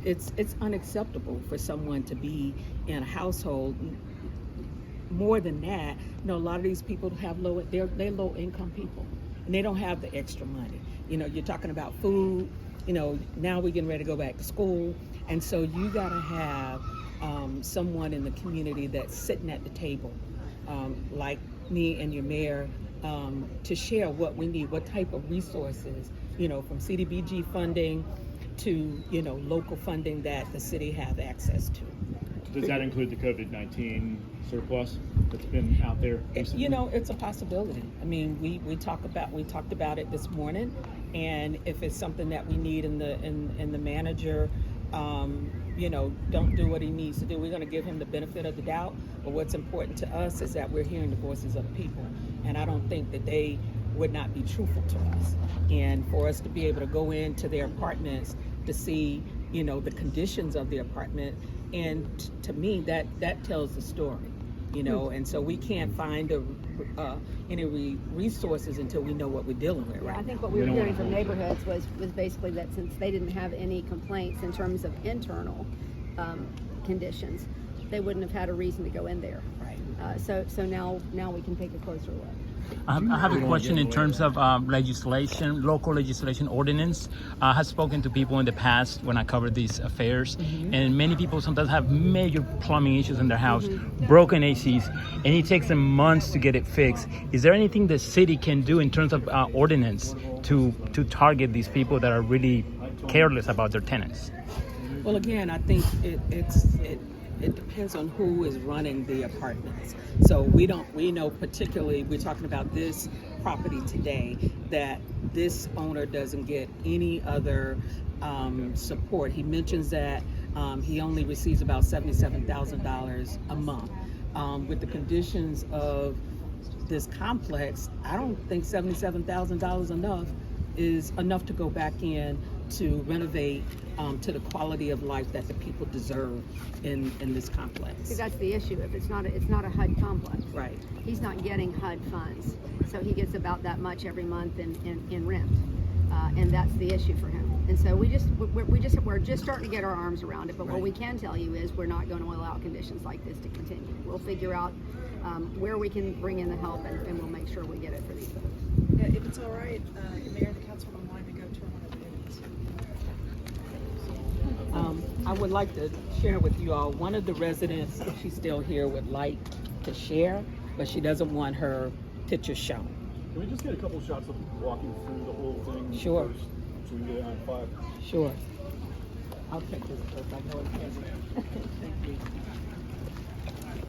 it's unacceptable for someone to be in a household. More than that, a lot of these people have they're low income people, and they don't have the extra money. You're talking about food. Now we're getting ready to go back to school, and so you gotta have someone in the community that's sitting at the table, like me and your mayor, to share what we need, what type of resources, from CDBG funding to local funding that the city have access to. Does that include the COVID-19 surplus that's been out there recently? It's a possibility. I mean, we talked about it this morning, and if it's something that we need in the manager, don't do what he needs to do, we're going to give him the benefit of the doubt. But what's important to us is that we're hearing the voices of the people, and I don't think that they would not be truthful to us. And for us to be able to go into their apartments to see, the conditions of the apartment, and to me that tells the story, and so we can't find any resources until we know what we're dealing with. Right? I think what we were hearing from neighborhoods was basically that since they didn't have any complaints in terms of internal conditions, they wouldn't have had a reason to go in there. Right. So now we can take a closer look. I have a question in terms of legislation, local legislation ordinance. I have spoken to people in the past when I covered these affairs, and many people sometimes have major plumbing issues in their house, broken ACs, and it takes them months to get it fixed. Is there anything the city can do in terms of ordinance to target these people that are really careless about their tenants? Well, again, I think it depends on who is running the apartments. So we know particularly, we're talking about this property today, that this owner doesn't get any other support. He mentions that he only receives about $77,000 a month. With the conditions of this complex, I don't think $77,000 is enough to go back in to renovate to the quality of life that the people deserve in this complex. See, that's the issue. If it's not a HUD complex, right? He's not getting HUD funds, so he gets about that much every month in rent, and that's the issue for him. And so we're just starting to get our arms around it. But what we can tell you is we're not going to allow conditions like this to continue. We'll figure out where we can bring in the help, and we'll make sure we get it for these folks. Yeah, if it's all right, the mayor and the council are wanting to go to one of the meetings. I would like to share with you all, one of the residents, if she's still here, would like to share, but she doesn't want her picture shown. Can we just get a couple of shots of walking through the whole thing? Sure. First, so we can get it on 5? Sure. I'll take this because I know it can.